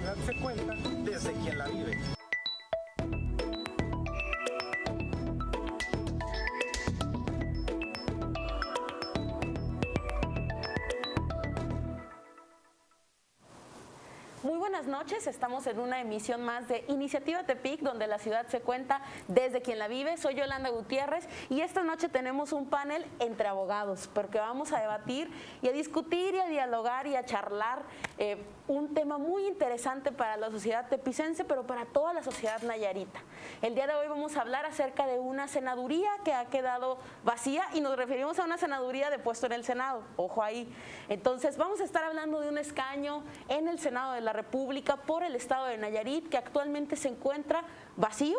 ciudad se cuenta desde quien la vive. Muy buenas noches, estamos en una emisión más de Iniciativa Tepic, donde la ciudad se cuenta desde quien la vive. Soy Yolanda Gutiérrez y esta noche tenemos un panel entre abogados, porque vamos a debatir y a discutir y a dialogar y a charlar un tema muy interesante para la sociedad tepicense, pero para toda la sociedad nayarita. El día de hoy vamos a hablar acerca de una senaduría que ha quedado vacía y nos referimos a una senaduría de puesto en el Senado, ojo ahí. Entonces vamos a estar hablando de un escaño en el Senado de la República por el estado de Nayarit que actualmente se encuentra vacío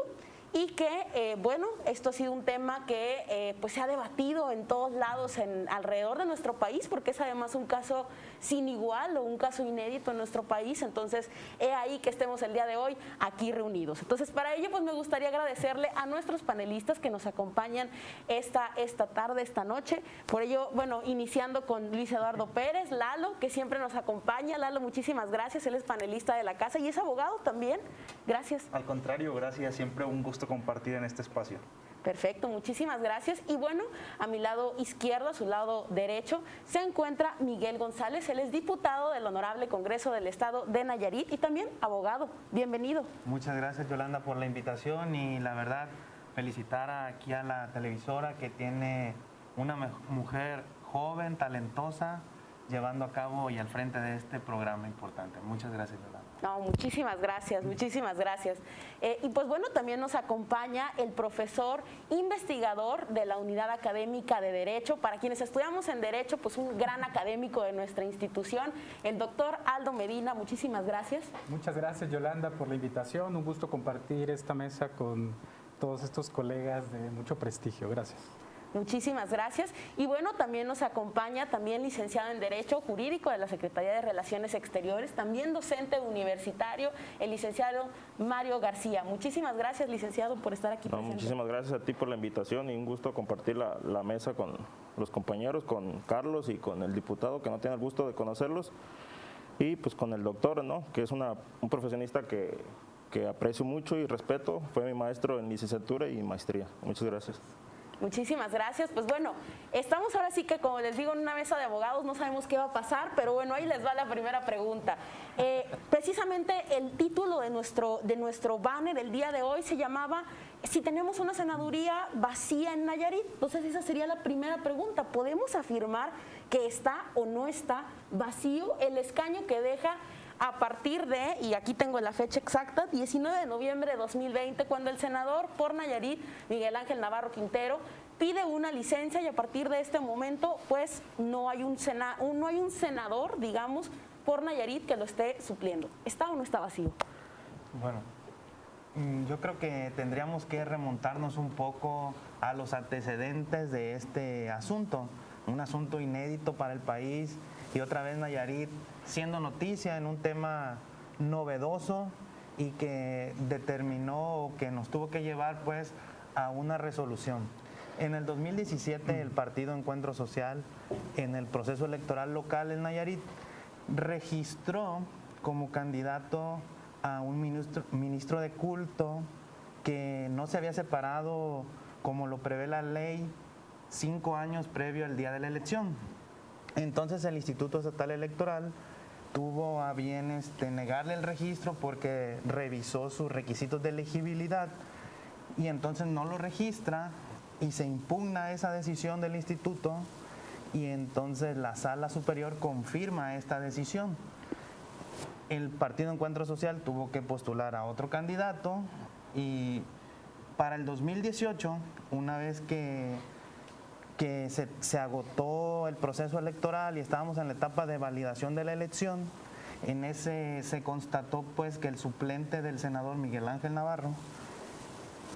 y que, bueno, esto ha sido un tema que pues se ha debatido en todos lados alrededor de nuestro país, porque es además un caso sin igual o un caso inédito en nuestro país. Entonces, he ahí que estemos el día de hoy aquí reunidos. Entonces, para ello, pues me gustaría agradecerle a nuestros panelistas que nos acompañan esta tarde, esta noche. Por ello, bueno, iniciando con Luis Eduardo Pérez, Lalo, que siempre nos acompaña. Lalo, muchísimas gracias. Él es panelista de la casa y es abogado también. Gracias. Al contrario, gracias. Siempre un gusto compartir en este espacio. Perfecto, muchísimas gracias. Y bueno, a mi lado izquierdo, a su lado derecho, se encuentra Miguel González. Él es diputado del Honorable Congreso del Estado de Nayarit y también abogado. Bienvenido. Muchas gracias, Yolanda, por la invitación y la verdad, felicitar aquí a la televisora que tiene una mujer joven, talentosa, llevando a cabo y al frente de este programa importante. Muchas gracias, Yolanda. No, muchísimas gracias, muchísimas gracias. Y pues bueno, también nos acompaña el profesor investigador de la Unidad Académica de Derecho. Para quienes estudiamos en Derecho, pues un gran académico de nuestra institución, el doctor Aldo Medina. Muchísimas gracias. Muchas gracias, Yolanda, por la invitación. Un gusto compartir esta mesa con todos estos colegas de mucho prestigio. Gracias. Muchísimas gracias. Y bueno, también nos acompaña también licenciado en Derecho Jurídico de la Secretaría de Relaciones Exteriores, también docente universitario, el licenciado Mario García. Muchísimas gracias, licenciado, por estar aquí presente. Muchísimas gracias a ti por la invitación y un gusto compartir la mesa con los compañeros, con Carlos y con el diputado, que no tiene el gusto de conocerlos, y pues con el doctor, ¿no?, que es un profesionista que aprecio mucho y respeto. Fue mi maestro en licenciatura y maestría. Muchas gracias. Muchísimas gracias. Pues bueno, estamos ahora sí que, como les digo, en una mesa de abogados, no sabemos qué va a pasar, pero bueno, ahí les va la primera pregunta. Precisamente el título de nuestro banner el día de hoy se llamaba si tenemos una senaduría vacía en Nayarit. Entonces esa sería la primera pregunta. ¿Podemos afirmar que está o no está vacío el escaño que deja a partir de, y aquí tengo la fecha exacta, 19 de noviembre de 2020, cuando el senador por Nayarit, Miguel Ángel Navarro Quintero, pide una licencia, y a partir de este momento pues no hay un senador, digamos, por Nayarit que lo esté supliendo? ¿Está o no está vacío? Bueno, yo creo que tendríamos que remontarnos un poco a los antecedentes de este asunto, un asunto inédito para el país, y otra vez Nayarit siendo noticia en un tema novedoso y que determinó, que nos tuvo que llevar pues a una resolución. En el 2017 el partido Encuentro Social, en el proceso electoral local en Nayarit, registró como candidato a un ministro de culto que no se había separado, como lo prevé la ley, 5 años previo al día de la elección. Entonces el Instituto Estatal Electoral tuvo a bien negarle el registro porque revisó sus requisitos de elegibilidad, y entonces no lo registra y se impugna esa decisión del instituto, y entonces la Sala Superior confirma esta decisión. El Partido Encuentro Social tuvo que postular a otro candidato, y para el 2018, una vez que se agotó el proceso electoral y estábamos en la etapa de validación de la elección, en ese se constató pues que el suplente del senador Miguel Ángel Navarro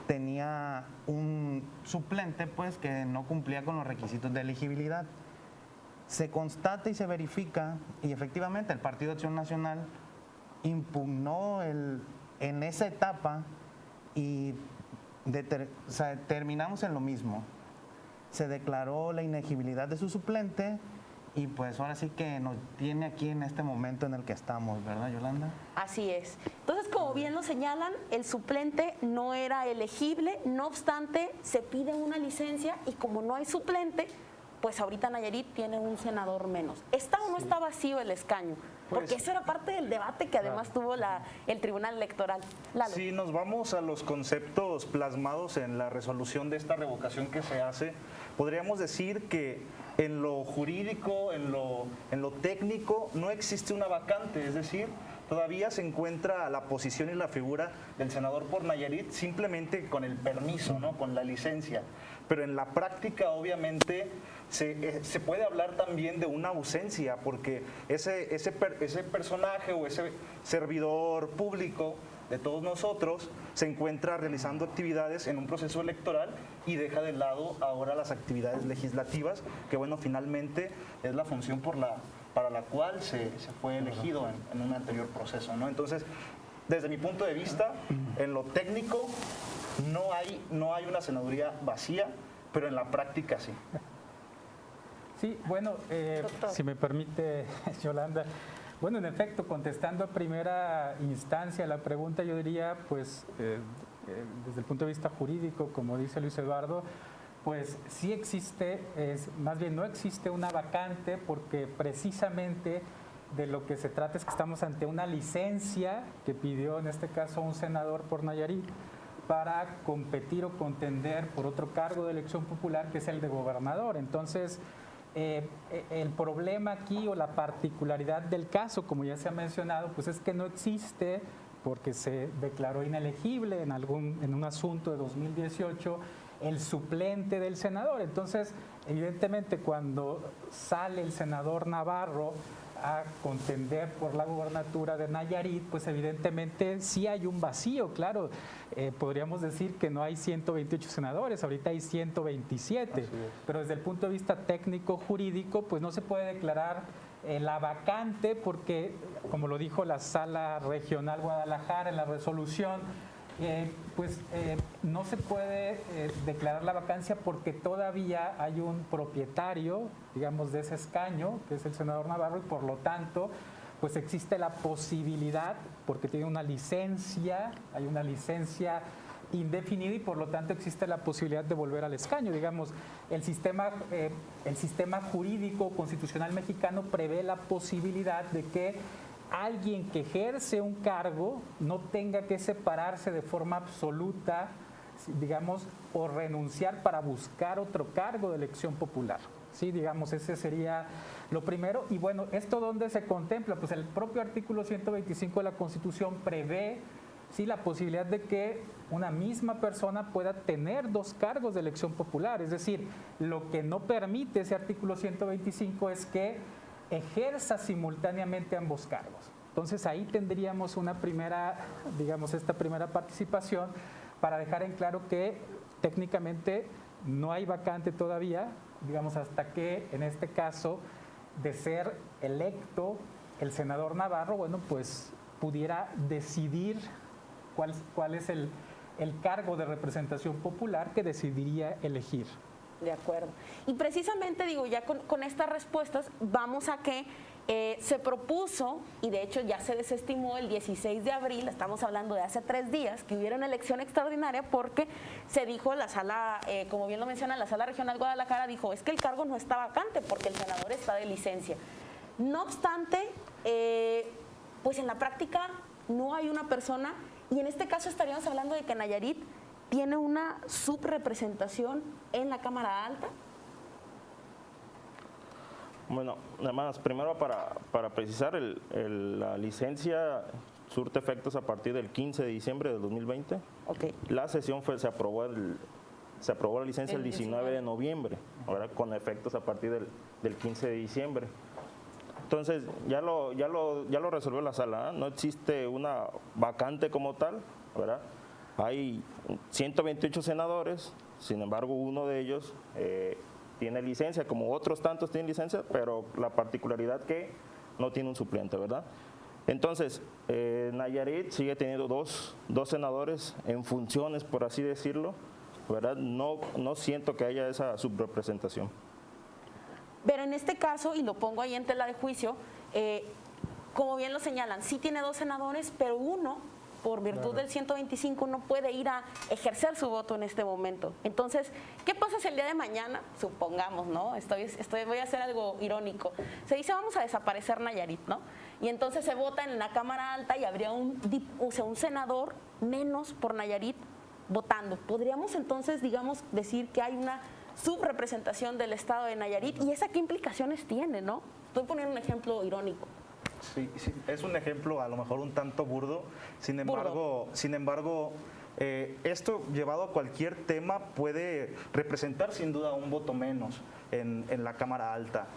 tenía un suplente pues que no cumplía con los requisitos de elegibilidad. Se constata y se verifica, y efectivamente el Partido Acción Nacional impugnó en esa etapa, y terminamos en lo mismo. Se declaró la inegibilidad de su suplente y pues ahora sí que nos tiene aquí en este momento en el que estamos, ¿verdad, Yolanda? Así es. Entonces, como bien lo señalan, el suplente no era elegible, no obstante, se pide una licencia y como no hay suplente, pues ahorita Nayarit tiene un senador menos. ¿Está o no está vacío el escaño? Porque Pues, eso era parte del debate que además tuvo el Tribunal Electoral. Lalo. Si nos vamos a los conceptos plasmados en la resolución de esta revocación que se hace, podríamos decir que en lo jurídico, en lo técnico, no existe una vacante, es decir, todavía se encuentra la posición y la figura del senador por Nayarit simplemente con el permiso, ¿no? Con la licencia. Pero en la práctica, obviamente, se puede hablar también de una ausencia, porque ese personaje o ese servidor público de todos nosotros se encuentra realizando actividades en un proceso electoral y deja de lado ahora las actividades legislativas, que bueno, finalmente es la función para la cual se fue elegido en un anterior proceso, ¿no? Entonces, desde mi punto de vista, en lo técnico no hay una senaduría vacía, pero en la práctica sí. Sí, bueno, Doctor. si me permite, Yolanda. Bueno, en efecto, contestando a primera instancia la pregunta, yo diría, pues, desde el punto de vista jurídico, como dice Luis Eduardo, pues sí existe, más bien no existe una vacante, porque precisamente de lo que se trata es que estamos ante una licencia que pidió en este caso un senador por Nayarit para competir o contender por otro cargo de elección popular, que es el de gobernador. Entonces, el problema aquí o la particularidad del caso, como ya se ha mencionado, pues es que no existe, porque se declaró inelegible en un asunto de 2018, el suplente del senador. Entonces, evidentemente, cuando sale el senador Navarro a contender por la gobernatura de Nayarit, pues evidentemente sí hay un vacío, claro. Podríamos decir que no hay 128 senadores, ahorita hay 127, pero desde el punto de vista técnico jurídico, pues no se puede declarar la vacante porque, como lo dijo la Sala Regional Guadalajara en la resolución, no se puede declarar la vacancia porque todavía hay un propietario, digamos, de ese escaño, que es el senador Navarro, y por lo tanto, pues existe la posibilidad, porque tiene una licencia, hay una licencia indefinida y por lo tanto existe la posibilidad de volver al escaño. Digamos, el sistema jurídico constitucional mexicano prevé la posibilidad de que alguien que ejerce un cargo no tenga que separarse de forma absoluta, digamos, o renunciar para buscar otro cargo de elección popular. Sí, digamos, ese sería lo primero. Y bueno, ¿esto dónde se contempla? Pues el propio artículo 125 de la Constitución prevé, sí, la posibilidad de que una misma persona pueda tener dos cargos de elección popular. Es decir, lo que no permite ese artículo 125 es que ejerza simultáneamente ambos cargos. Entonces ahí tendríamos una primera, digamos, esta primera participación para dejar en claro que técnicamente no hay vacante todavía, digamos, hasta que en este caso de ser electo el senador Navarro, bueno, pues pudiera decidir cuál es el cargo de representación popular que decidiría elegir. De acuerdo. Y precisamente, digo, ya con estas respuestas vamos a que se propuso, y de hecho ya se desestimó el 16 de abril, estamos hablando de hace 3 días, que hubiera una elección extraordinaria porque se dijo, la sala, como bien lo menciona, la Sala Regional Guadalajara dijo, es que el cargo no está vacante porque el senador está de licencia. No obstante, pues en la práctica no hay una persona, y en este caso estaríamos hablando de que Nayarit tiene una subrepresentación en la Cámara Alta. Bueno, nada más, primero para precisar, la licencia surte efectos a partir del 15 de diciembre de 2020. Okay. La sesión se aprobó la licencia el 19 de noviembre, ahora con efectos a partir del 15 de diciembre. Entonces, ya lo resolvió la sala, ¿eh? No existe una vacante como tal, ¿verdad? Hay 128 senadores, sin embargo, uno de ellos tiene licencia, como otros tantos tienen licencia, pero la particularidad que no tiene un suplente, ¿verdad? Entonces, Nayarit sigue teniendo dos senadores en funciones, por así decirlo, ¿verdad? No siento que haya esa subrepresentación. Pero en este caso, y lo pongo ahí en tela de juicio, como bien lo señalan, sí tiene 2 senadores, pero uno, por virtud del 125, no puede ir a ejercer su voto en este momento. Entonces, ¿qué pasa si el día de mañana, supongamos, ¿no? Voy a hacer algo irónico. Se dice, vamos a desaparecer Nayarit, ¿no? Y entonces se vota en la Cámara Alta y habría un senador menos por Nayarit votando. ¿Podríamos entonces, digamos, decir que hay una subrepresentación del estado de Nayarit? ¿Y esa qué implicaciones tiene, no? Estoy poniendo un ejemplo irónico. Sí, es un ejemplo a lo mejor un tanto burdo, sin embargo, esto llevado a cualquier tema puede representar sin duda un voto menos en la Cámara Alta.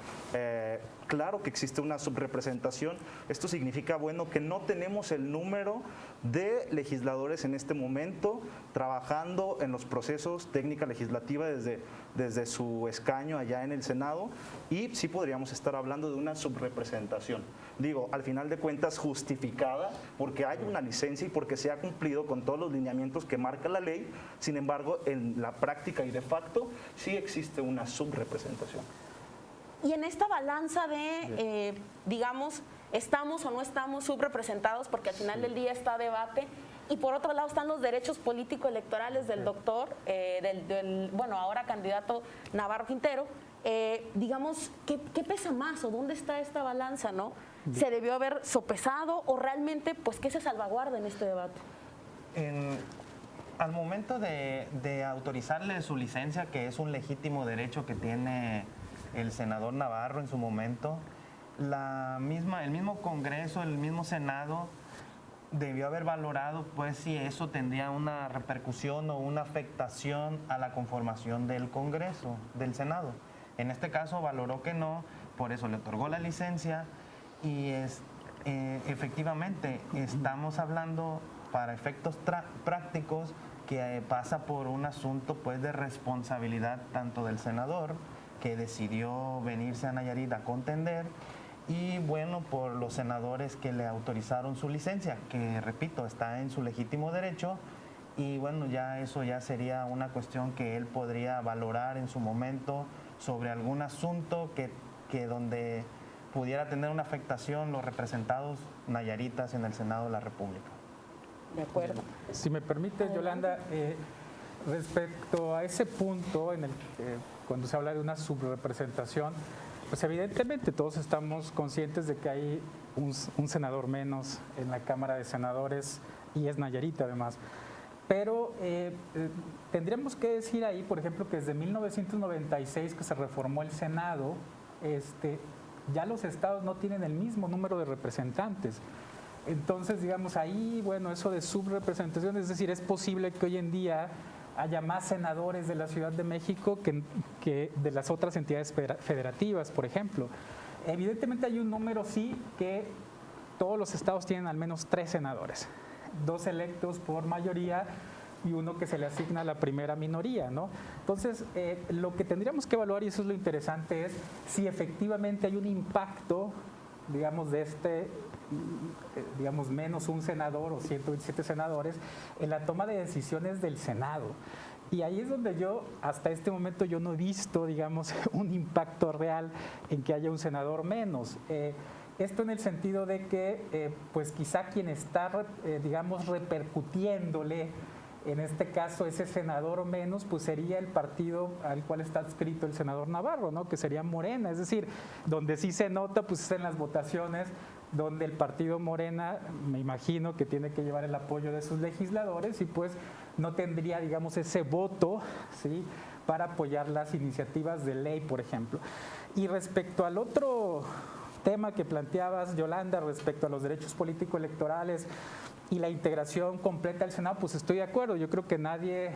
Claro que existe una subrepresentación, esto significa, bueno, que no tenemos el número de legisladores en este momento trabajando en los procesos técnica legislativa desde su escaño allá en el Senado, y sí podríamos estar hablando de una subrepresentación. Digo, al final de cuentas justificada porque hay una licencia y porque se ha cumplido con todos los lineamientos que marca la ley, sin embargo, en la práctica y de facto sí existe una subrepresentación. Y en esta balanza de, digamos, estamos o no estamos subrepresentados, porque al final del día está debate, y por otro lado están los derechos político-electorales del doctor, bueno, ahora candidato Navarro Quintero, digamos, ¿qué pesa más o dónde está esta balanza, no? ¿Se debió haber sopesado o realmente, pues, qué se salvaguarda en este debate? Al momento de autorizarle su licencia, que es un legítimo derecho que tiene el senador Navarro en su momento, el mismo Congreso, el mismo Senado debió haber valorado pues si eso tendría una repercusión o una afectación a la conformación del Congreso, del Senado. En este caso valoró que no, por eso le otorgó la licencia y efectivamente estamos hablando para efectos prácticos que pasa por un asunto pues de responsabilidad tanto del senador que decidió venirse a Nayarit a contender y bueno, por los senadores que le autorizaron su licencia, que repito, está en su legítimo derecho y bueno, ya eso ya sería una cuestión que él podría valorar en su momento sobre algún asunto que donde pudiera tener una afectación los representados nayaritas en el Senado de la República. De acuerdo. Si me permite, Yolanda, respecto a ese punto en el cuando se habla de una subrepresentación, pues evidentemente todos estamos conscientes de que hay un senador menos en la Cámara de Senadores y es Nayarita además. Pero tendríamos que decir ahí, por ejemplo, que desde 1996 que se reformó el Senado, ya los estados no tienen el mismo número de representantes. Entonces, digamos, ahí, bueno, eso de subrepresentación, es decir, es posible que hoy en día haya más senadores de la Ciudad de México que de las otras entidades federativas, por ejemplo. Evidentemente hay un número, sí, que todos los estados tienen al menos 3 senadores, 2 electos por mayoría y uno que se le asigna a la primera minoría, ¿no? Entonces, lo que tendríamos que evaluar, y eso es lo interesante, es si efectivamente hay un impacto, digamos, de digamos, menos un senador o 127 senadores en la toma de decisiones del Senado. Y ahí es donde yo, hasta este momento, yo no he visto, digamos, un impacto real en que haya un senador menos. Esto en el sentido de que, pues quizá quien está, digamos, repercutiéndole, en este caso ese senador menos, pues sería el partido al cual está adscrito el senador Navarro, ¿no? Que sería Morena. Es decir, donde sí se nota, pues es en las votaciones donde el partido Morena, me imagino que tiene que llevar el apoyo de sus legisladores y pues no tendría, digamos, ese voto, ¿sí?, para apoyar las iniciativas de ley, por ejemplo. Y respecto al otro tema que planteabas, Yolanda, respecto a los derechos político-electorales y la integración completa del Senado, pues estoy de acuerdo. Yo creo que nadie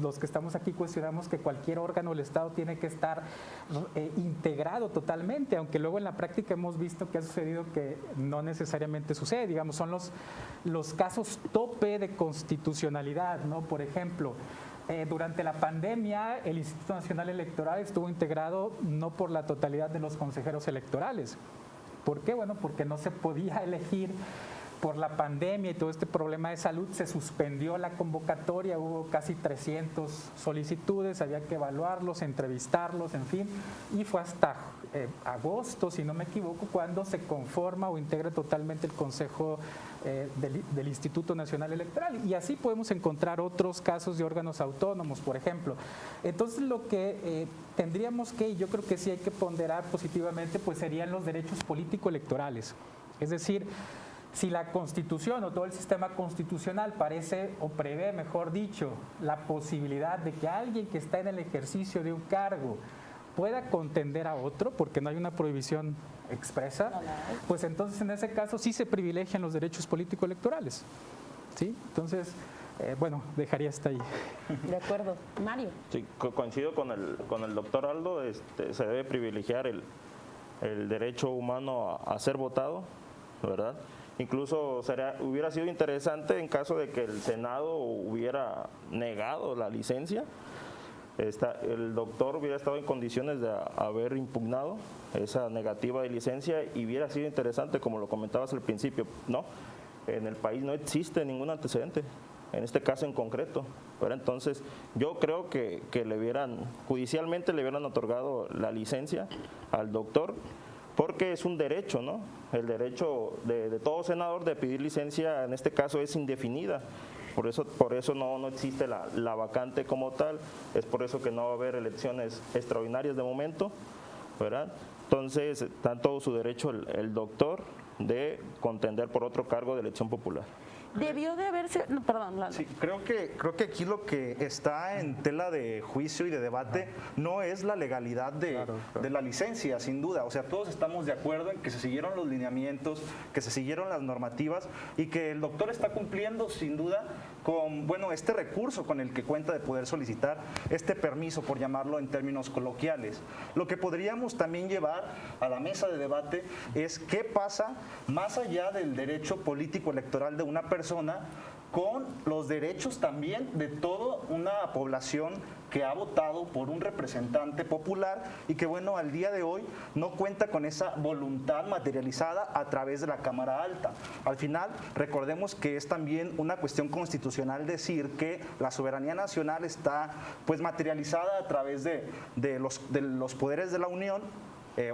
los que estamos aquí cuestionamos que cualquier órgano del Estado tiene que estar integrado totalmente, aunque luego en la práctica hemos visto que ha sucedido que no necesariamente sucede. Digamos, son los casos tope de constitucionalidad, ¿no? Por ejemplo, durante la pandemia el Instituto Nacional Electoral estuvo integrado no por la totalidad de los consejeros electorales. ¿Por qué? Bueno, porque no se podía elegir por la pandemia y todo este problema de salud se suspendió la convocatoria, hubo casi 300 solicitudes, había que evaluarlos, entrevistarlos, en fin, y fue hasta agosto, si no me equivoco, cuando se conforma o integra totalmente el Consejo del Instituto Nacional Electoral. Y así podemos encontrar otros casos de órganos autónomos, por ejemplo. Entonces, lo que tendríamos que, y yo creo que sí hay que ponderar positivamente, pues serían los derechos político-electorales. Es decir, si la Constitución o todo el sistema constitucional parece o prevé, mejor dicho, la posibilidad de que alguien que está en el ejercicio de un cargo pueda contender a otro, porque no hay una prohibición expresa, pues entonces en ese caso sí se privilegian los derechos político-electorales. ¿Sí? Entonces, bueno, dejaría hasta ahí. De acuerdo. Mario. Sí, coincido con el doctor Aldo, se debe privilegiar el derecho humano a ser votado, ¿verdad? Incluso hubiera sido interesante en caso de que el Senado hubiera negado la licencia, el doctor hubiera estado en condiciones de haber impugnado esa negativa de licencia y hubiera sido interesante, como lo comentabas al principio, ¿no? En el país no existe ningún antecedente, en este caso en concreto, pero entonces yo creo que judicialmente le hubieran otorgado la licencia al doctor, porque es un derecho, ¿no? El derecho de todo senador de pedir licencia, en este caso, es indefinida. Por eso no existe la vacante como tal, es por eso que no va a haber elecciones extraordinarias de momento, ¿verdad? Entonces, está en todo su derecho el doctor de contender por otro cargo de elección popular. Debió de haberse, no, perdón, Lalo. Sí, creo que aquí lo que está en tela de juicio y de debate no es la legalidad de la licencia, sin duda. O sea, todos estamos de acuerdo en que se siguieron los lineamientos, que se siguieron las normativas y que el doctor está cumpliendo, sin duda, con, bueno, este recurso con el que cuenta de poder solicitar este permiso, por llamarlo en términos coloquiales. Lo que podríamos también llevar a la mesa de debate es qué pasa más allá del derecho político electoral de una persona con los derechos también de toda una población que ha votado por un representante popular y que, bueno, al día de hoy no cuenta con esa voluntad materializada a través de la Cámara Alta. Al final, recordemos que es también una cuestión constitucional decir que la soberanía nacional está, pues, materializada a través de los poderes de la Unión,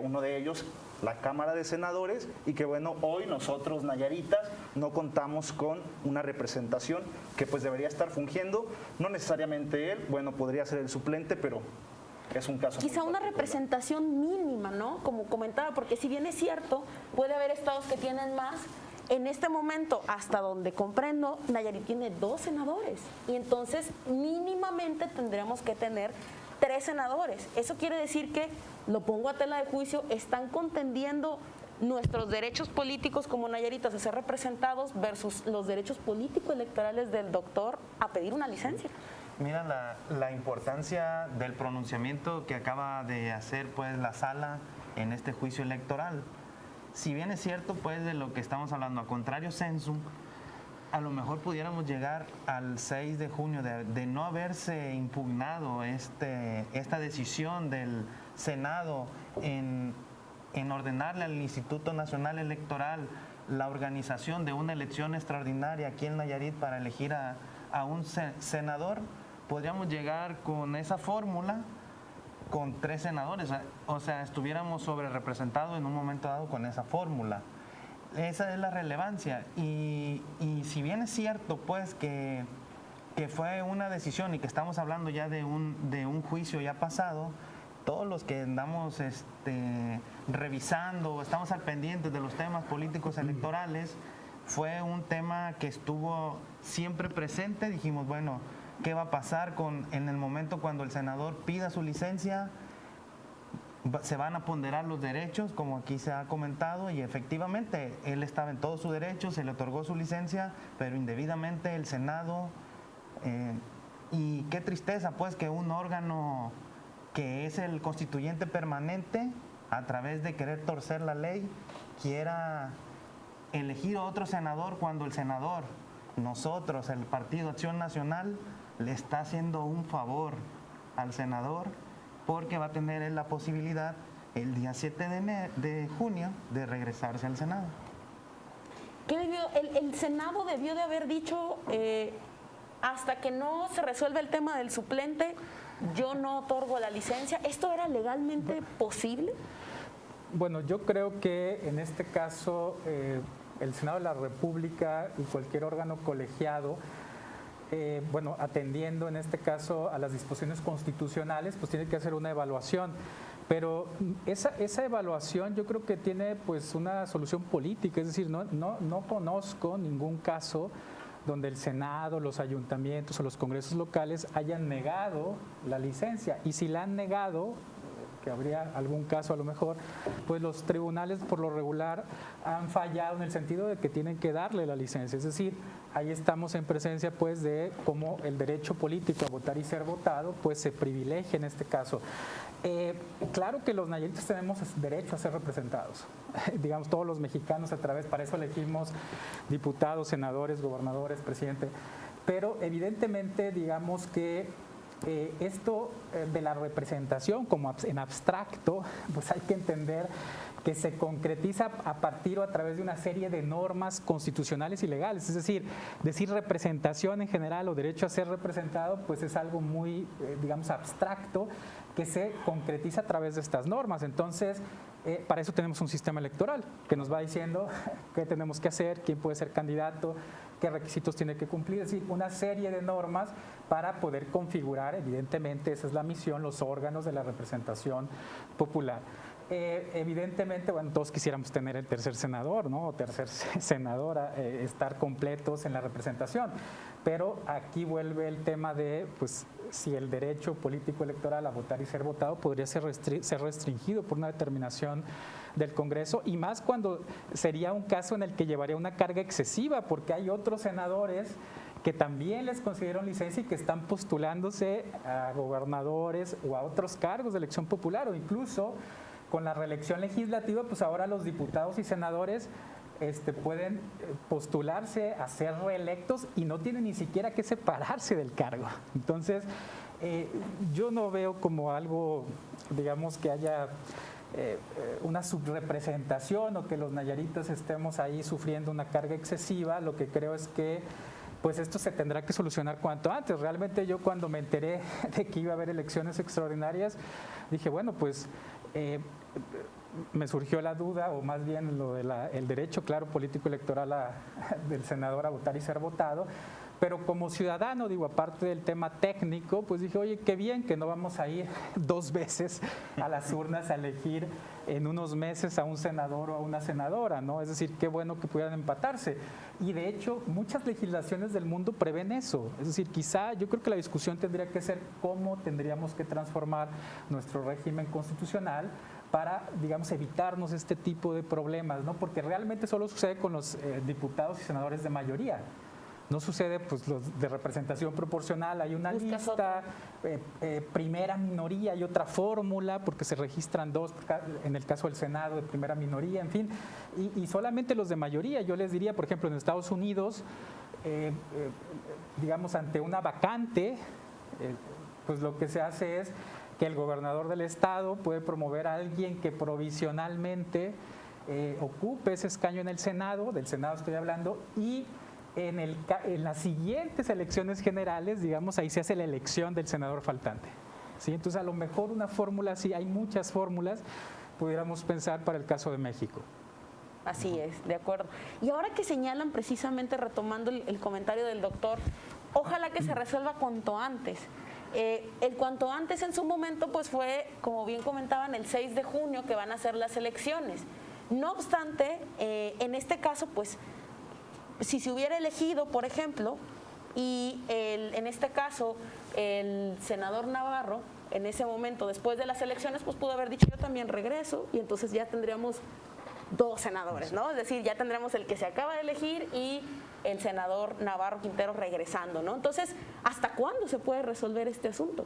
uno de ellos la Cámara de Senadores, y que, bueno, hoy nosotros, nayaritas, no contamos con una representación que pues debería estar fungiendo, no necesariamente él, bueno, podría ser el suplente, pero es un caso quizá una representación mínima, ¿no? Como comentaba, porque si bien es cierto, puede haber estados que tienen más. En este momento, hasta donde comprendo, Nayarit tiene 2 senadores y entonces mínimamente tendremos que tener 3 senadores. Eso quiere decir que, lo pongo a tela de juicio, están contendiendo nuestros derechos políticos como nayaritas a ser representados versus los derechos político-electorales del doctor a pedir una licencia. Mira la importancia del pronunciamiento que acaba de hacer, pues, la sala en este juicio electoral. Si bien es cierto, pues, de lo que estamos hablando, a contrario sensu, a lo mejor pudiéramos llegar al 6 de junio de no haberse impugnado esta decisión del Senado en ordenarle al Instituto Nacional Electoral la organización de una elección extraordinaria aquí en Nayarit para elegir a un senador. Podríamos llegar con esa fórmula con 3 senadores, o sea, estuviéramos sobre representados en un momento dado con esa fórmula. Esa es la relevancia y si bien es cierto, pues, que fue una decisión y que estamos hablando ya de un juicio ya pasado, todos los que andamos revisando, estamos al pendiente de los temas políticos electorales, fue un tema que estuvo siempre presente. Dijimos, bueno, ¿qué va a pasar en el momento cuando el senador pida su licencia? Se van a ponderar los derechos, como aquí se ha comentado, y efectivamente él estaba en todo su derecho, se le otorgó su licencia, pero indebidamente el Senado, y qué tristeza, pues, que un órgano que es el constituyente permanente, a través de querer torcer la ley, quiera elegir a otro senador cuando el senador, nosotros, el Partido Acción Nacional, le está haciendo un favor al senador, porque va a tener él la posibilidad el día 7 de junio de regresarse al Senado. El Senado debió de haber dicho, hasta que no se resuelva el tema del suplente, yo no otorgo la licencia. ¿Esto era legalmente posible? Bueno, yo creo que en este caso el Senado de la República y cualquier órgano colegiado, bueno, atendiendo en este caso a las disposiciones constitucionales, pues tiene que hacer una evaluación. Pero esa evaluación yo creo que tiene pues una solución política, es decir, no conozco ningún caso donde el Senado, los ayuntamientos o los congresos locales hayan negado la licencia. Y si la han negado, que habría algún caso a lo mejor, pues los tribunales por lo regular han fallado en el sentido de que tienen que darle la licencia. Es decir, ahí estamos en presencia pues de cómo el derecho político a votar y ser votado pues se privilegia en este caso. Claro que los nayaritas tenemos derecho a ser representados, digamos todos los mexicanos para eso elegimos diputados, senadores, gobernadores, presidente, pero evidentemente digamos que esto de la representación como en abstracto, pues hay que entender que se concretiza a partir o a través de una serie de normas constitucionales y legales. Es decir representación en general o derecho a ser representado, pues es algo muy, digamos, abstracto que se concretiza a través de estas normas. Entonces, para eso tenemos un sistema electoral que nos va diciendo qué tenemos que hacer, quién puede ser candidato, qué requisitos tiene que cumplir, es decir, una serie de normas para poder configurar, evidentemente, esa es la misión, los órganos de la representación popular. Evidentemente, bueno, todos quisiéramos tener el tercer senador, ¿no? O tercer senadora, estar completos en la representación, pero aquí vuelve el tema de, pues, si el derecho político electoral a votar y ser votado podría ser restringido por una determinación del Congreso, y más cuando sería un caso en el que llevaría una carga excesiva, porque hay otros senadores que también les concedieron licencia y que están postulándose a gobernadores o a otros cargos de elección popular, o incluso con la reelección legislativa, pues ahora los diputados y senadores pueden postularse a ser reelectos y no tienen ni siquiera que separarse del cargo. Entonces, yo no veo como algo, digamos, que haya una subrepresentación o que los nayaritas estemos ahí sufriendo una carga excesiva. Lo que creo es que pues esto se tendrá que solucionar cuanto antes. Realmente yo cuando me enteré de que iba a haber elecciones extraordinarias, dije, bueno, pues me surgió la duda, o más bien el derecho, claro, político electoral del senador a votar y ser votado, pero como ciudadano, digo, aparte del tema técnico, pues dije, oye, qué bien que no vamos a ir 2 veces a las urnas a elegir en unos meses a un senador o a una senadora, ¿no? Es decir, qué bueno que pudieran empatarse. Y de hecho, muchas legislaciones del mundo prevén eso. Es decir, quizá yo creo que la discusión tendría que ser cómo tendríamos que transformar nuestro régimen constitucional para, digamos, evitarnos este tipo de problemas, ¿no? Porque realmente solo sucede con los diputados y senadores de mayoría. No sucede pues los de representación proporcional, hay una lista, primera minoría, hay otra fórmula porque se registran 2, en el caso del Senado de primera minoría, en fin, y solamente los de mayoría. Yo les diría, por ejemplo, en Estados Unidos, digamos, ante una vacante, pues lo que se hace es que el gobernador del estado puede promover a alguien que provisionalmente ocupe ese escaño en el Senado, del Senado estoy hablando, y en las siguientes elecciones generales, digamos, ahí se hace la elección del senador faltante. ¿Sí? Entonces, a lo mejor una fórmula así, hay muchas fórmulas, pudiéramos pensar para el caso de México. Así es, de acuerdo. Y ahora que señalan precisamente, retomando el comentario del doctor, ojalá que se resuelva cuanto antes. El cuanto antes en su momento pues fue, como bien comentaban, el 6 de junio que van a ser las elecciones. No obstante, en este caso pues si se hubiera elegido, por ejemplo, y en este caso el senador Navarro, en ese momento, después de las elecciones, pues pudo haber dicho yo también regreso, y entonces ya tendríamos 2 senadores, ¿no? Es decir, ya tendríamos el que se acaba de elegir y el senador Navarro Quintero regresando, ¿no? Entonces, ¿hasta cuándo se puede resolver este asunto?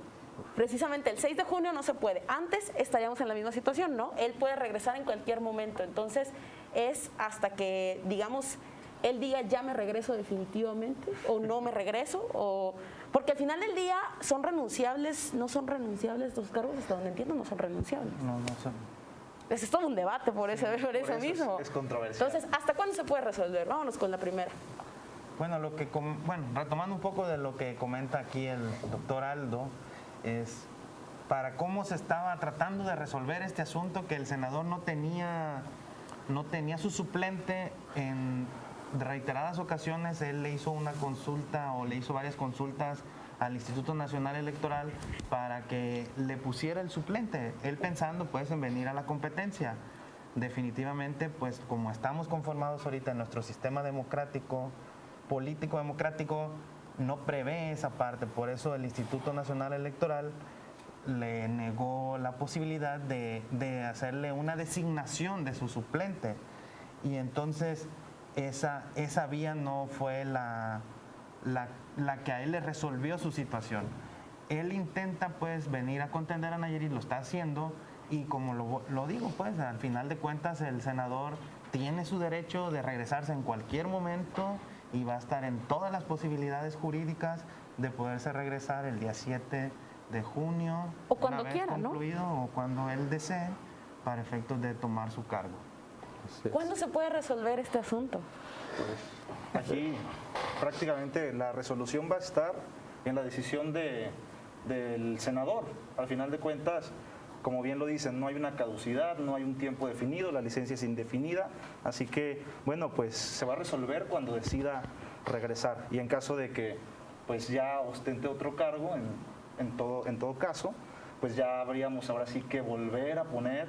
Precisamente el 6 de junio no se puede. Antes estaríamos en la misma situación, ¿no? Él puede regresar en cualquier momento. Entonces, es hasta que, digamos, él diga ya me regreso definitivamente o no me regreso, o porque al final del día son renunciables, no son renunciables los cargos, hasta donde entiendo no son renunciables. No son. Es todo un debate por eso mismo. Es controversial. Entonces, ¿hasta cuándo se puede resolver? Vámonos con la primera. Bueno, retomando un poco de lo que comenta aquí el doctor Aldo, es para cómo se estaba tratando de resolver este asunto, que el senador no tenía su suplente en reiteradas ocasiones. Él le hizo una consulta o le hizo varias consultas al Instituto Nacional Electoral para que le pusiera el suplente, él pensando pues en venir a la competencia. Definitivamente, pues como estamos conformados ahorita en nuestro sistema democrático, político democrático, no prevé esa parte. Por eso el Instituto Nacional Electoral le negó la posibilidad de hacerle una designación de su suplente. Y entonces esa vía no fue la que a él le resolvió su situación. Él intenta pues venir a contender a Nayarit, lo está haciendo, y como lo digo, pues al final de cuentas el senador tiene su derecho de regresarse en cualquier momento y va a estar en todas las posibilidades jurídicas de poderse regresar el día 7 de junio, o cuando una vez quiera, concluido, ¿no? O cuando él desee, para efectos de tomar su cargo. ¿Cuándo se puede resolver este asunto? Aquí prácticamente la resolución va a estar en la decisión del senador. Al final de cuentas, como bien lo dicen, no hay una caducidad, no hay un tiempo definido, la licencia es indefinida, así que, bueno, pues se va a resolver cuando decida regresar. Y en caso de que pues ya ostente otro cargo, en todo caso, pues ya habríamos ahora sí que volver a poner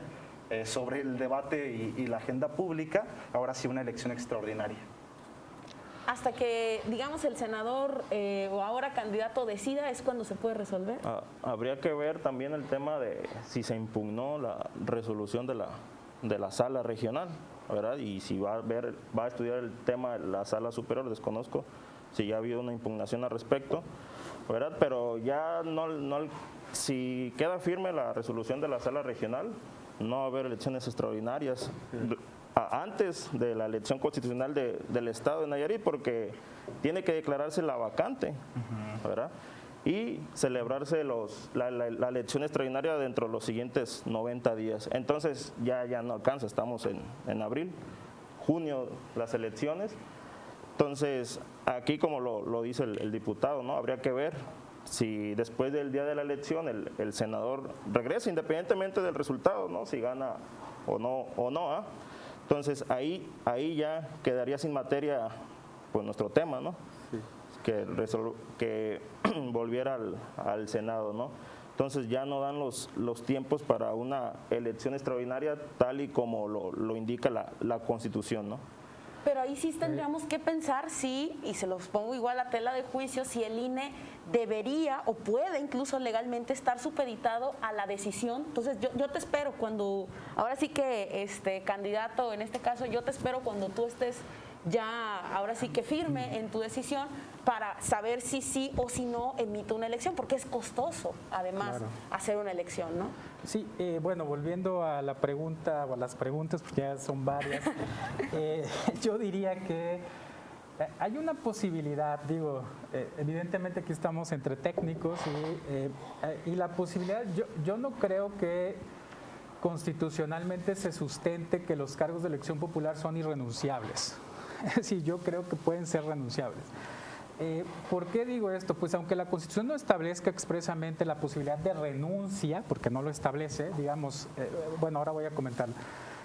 sobre el debate y la agenda pública, ahora sí una elección extraordinaria. Hasta que, digamos, el senador o ahora candidato decida, ¿es cuando se puede resolver? Habría que ver también el tema de si se impugnó la resolución de la sala regional, ¿verdad? Y si va a estudiar el tema de la sala superior, desconozco si ya ha habido una impugnación al respecto, ¿verdad? Pero ya si queda firme la resolución de la sala regional, no va a haber elecciones extraordinarias antes de la elección constitucional del Estado de Nayarit, porque tiene que declararse la vacante, ¿verdad? Y celebrarse la elección extraordinaria dentro de los siguientes 90 días. Entonces ya no alcanza, estamos en abril, junio las elecciones. Entonces aquí, como lo dice el diputado, ¿no? Habría que ver si después del día de la elección el senador regresa independientemente del resultado, ¿no? Si gana o no, ¿ah? Entonces ahí ya quedaría sin materia pues nuestro tema, ¿no? Sí. Que volviera al Senado, ¿no? Entonces ya no dan los tiempos para una elección extraordinaria tal y como lo indica la Constitución, ¿no? Pero ahí sí tendríamos que pensar si, y se los pongo igual a tela de juicio, si el INE debería o puede incluso legalmente estar supeditado a la decisión. Entonces yo te espero cuando, ahora sí que candidato, en este caso, yo te espero cuando tú estés ya, ahora sí que firme en tu decisión, para saber si sí o si no emite una elección, porque es costoso, además, claro, hacer una elección, ¿no? Sí, bueno, volviendo a la pregunta, o a las preguntas, porque ya son varias, yo diría que hay una posibilidad, digo, evidentemente aquí estamos entre técnicos y la posibilidad, yo no creo que constitucionalmente se sustente que los cargos de elección popular son irrenunciables. Es decir, yo creo que pueden ser renunciables. ¿Por qué digo esto? Pues aunque la Constitución no establezca expresamente la posibilidad de renuncia, porque no lo establece, digamos, bueno, ahora voy a comentarlo,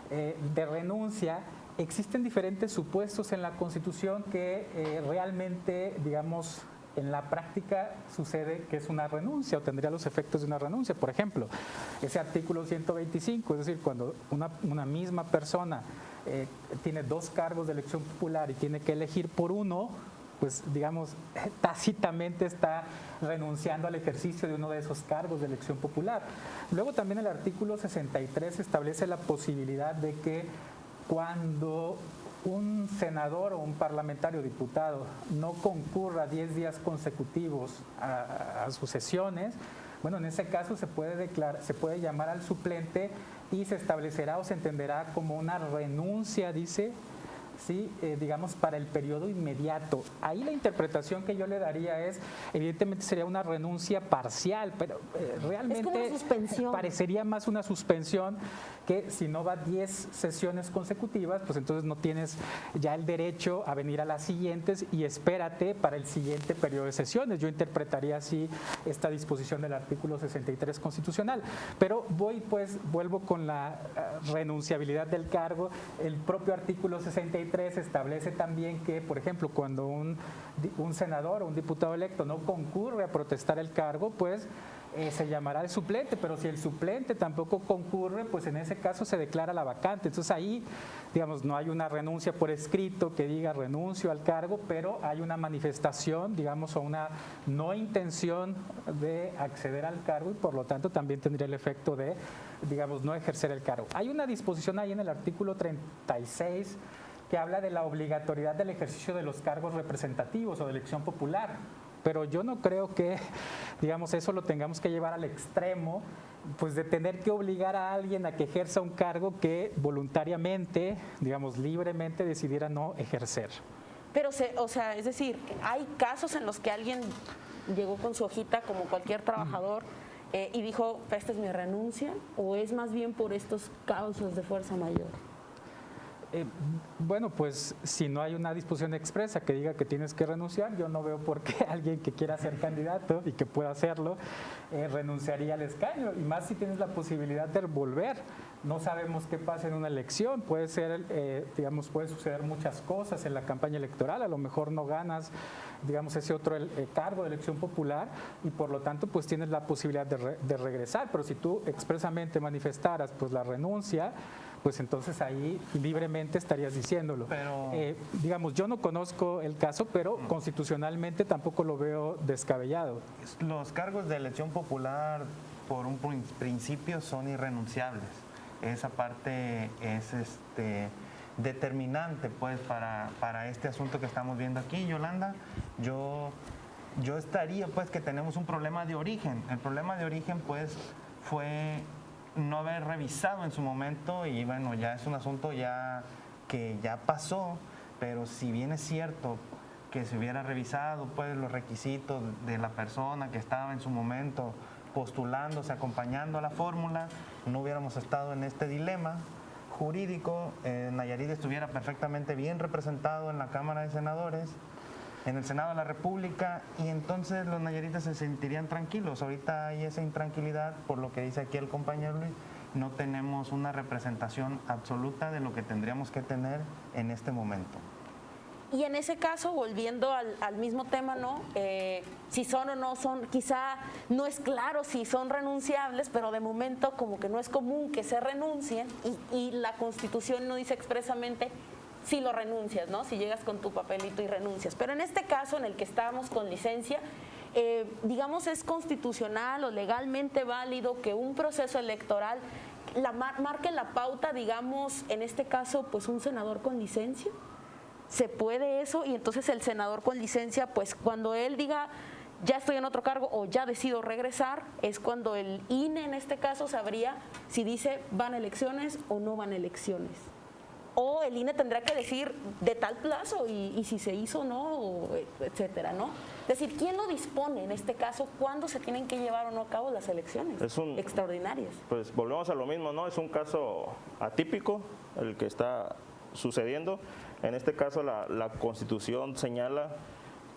de renuncia, existen diferentes supuestos en la Constitución que realmente, digamos, en la práctica sucede que es una renuncia o tendría los efectos de una renuncia. Por ejemplo, ese artículo 125, es decir, cuando una misma persona tiene dos cargos de elección popular y tiene que elegir por uno, pues digamos, tácitamente está renunciando al ejercicio de uno de esos cargos de elección popular. Luego también el artículo 63 establece la posibilidad de que cuando un senador o un parlamentario diputado no concurra 10 días consecutivos a sus sesiones, bueno, en ese caso se puede llamar al suplente y se establecerá o se entenderá como una renuncia, dice, ¿sí? Digamos, para el periodo inmediato. Ahí la interpretación que yo le daría es, evidentemente sería una renuncia parcial, pero realmente Es como una suspensión. parecería más una suspensión que si no va 10 sesiones consecutivas, pues entonces no tienes ya el derecho a venir a las siguientes y espérate para el siguiente periodo de sesiones. Yo interpretaría así esta disposición del artículo 63 constitucional. Pero vuelvo con la renunciabilidad del cargo. El propio artículo 63 establece también que, por ejemplo, cuando un senador o un diputado electo no concurre a protestar el cargo, pues se llamará el suplente, pero si el suplente tampoco concurre, pues en ese caso se declara la vacante. Entonces ahí, digamos, no hay una renuncia por escrito que diga renuncio al cargo, pero hay una manifestación, digamos, o una no intención de acceder al cargo y por lo tanto también tendría el efecto de, digamos, no ejercer el cargo. Hay una disposición ahí en el artículo 36 que habla de la obligatoriedad del ejercicio de los cargos representativos o de elección popular. Pero yo no creo que, digamos, eso lo tengamos que llevar al extremo, pues de tener que obligar a alguien a que ejerza un cargo que voluntariamente, digamos, libremente decidiera no ejercer. Pero, o sea, es decir, hay casos en los que alguien llegó con su hojita como cualquier trabajador y dijo, esta es mi renuncia, o es más bien por estos causas de fuerza mayor. Bueno, pues si no hay una disposición expresa que diga que tienes que renunciar, yo no veo por qué alguien que quiera ser candidato y que pueda hacerlo renunciaría al escaño, y más si tienes la posibilidad de volver. No sabemos qué pasa en una elección, puede ser, digamos, puede suceder muchas cosas en la campaña electoral, a lo mejor no ganas, digamos, ese otro cargo de elección popular y por lo tanto pues tienes la posibilidad de regresar, pero si tú expresamente manifestaras pues la renuncia, pues entonces ahí libremente estarías diciéndolo. Pero digamos, yo no conozco el caso, pero constitucionalmente tampoco lo veo descabellado. los cargos de elección popular por un principio son irrenunciables. Esa parte es determinante pues para este asunto que estamos viendo aquí, Yolanda. Yo estaría pues que tenemos un problema de origen. El problema de origen pues fue no haber revisado en su momento, y bueno, ya es un asunto que ya pasó, pero si bien es cierto que se hubiera revisado pues los requisitos de la persona que estaba en su momento postulándose, acompañando a la fórmula, no hubiéramos estado en este dilema jurídico. Nayarit estuviera perfectamente bien representado en la Cámara de Senadores, en el Senado de la República, y entonces los nayaritas se sentirían tranquilos. Ahorita hay esa intranquilidad, por lo que dice aquí el compañero Luis, no tenemos una representación absoluta de lo que tendríamos que tener en este momento. Y en ese caso, volviendo al mismo tema, ¿no? Si son o no son, quizá no es claro si son renunciables, pero de momento como que no es común que se renuncien y la Constitución no dice expresamente si lo renuncias, ¿no? Si llegas con tu papelito y renuncias. Pero en este caso en el que estábamos con licencia, digamos, es constitucional o legalmente válido que un proceso electoral marque la pauta, digamos, en este caso, pues un senador con licencia. ¿Se puede eso? Y entonces el senador con licencia, pues cuando él diga, ya estoy en otro cargo o ya decido regresar, es cuando el INE en este caso sabría si dice van elecciones o no van elecciones. O el INE tendrá que decir de tal plazo y si se hizo o no, etcétera, ¿no? Es decir, ¿quién lo dispone en este caso? ¿Cuándo se tienen que llevar o no a cabo las elecciones extraordinarias? Pues volvemos a lo mismo, ¿no? Es un caso atípico el que está sucediendo. En este caso la Constitución señala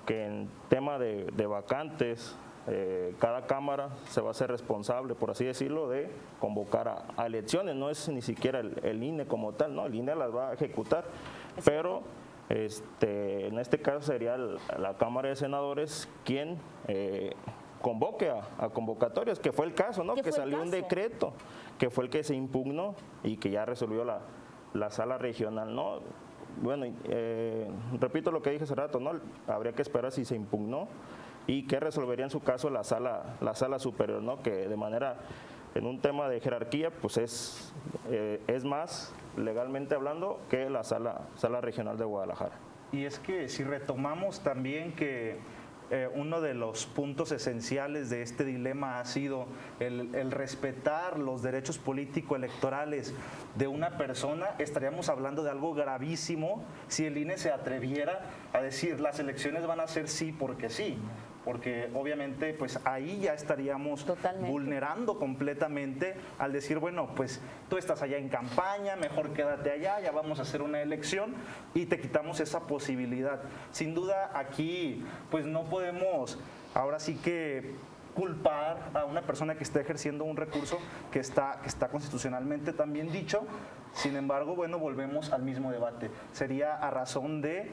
que en tema de vacantes, cada Cámara se va a hacer responsable, por así decirlo, de convocar a elecciones. No es ni siquiera el INE como tal, ¿no? El INE las va a ejecutar, pero en este caso sería la Cámara de Senadores quien convoque a convocatorias, que fue el caso, ¿no? Que salió un decreto, que fue el que se impugnó y que ya resolvió la sala regional, ¿no? Bueno, repito lo que dije hace rato, ¿no? Habría que esperar si se impugnó y que resolvería en su caso la sala superior, ¿no? Que de manera, en un tema de jerarquía, pues es más, legalmente hablando, que la sala regional de Guadalajara. Y es que si retomamos también que uno de los puntos esenciales de este dilema ha sido el respetar los derechos político-electorales de una persona. Estaríamos hablando de algo gravísimo si el INE se atreviera a decir las elecciones van a ser sí porque sí, porque obviamente pues ahí ya estaríamos Totalmente. vulnerando completamente al decir, bueno, pues tú estás allá en campaña, mejor quédate allá, ya vamos a hacer una elección y te quitamos esa posibilidad. Sin duda aquí pues no podemos ahora sí que culpar a una persona que está ejerciendo un recurso que está constitucionalmente también dicho. Sin embargo, bueno, volvemos al mismo debate. Sería a razón de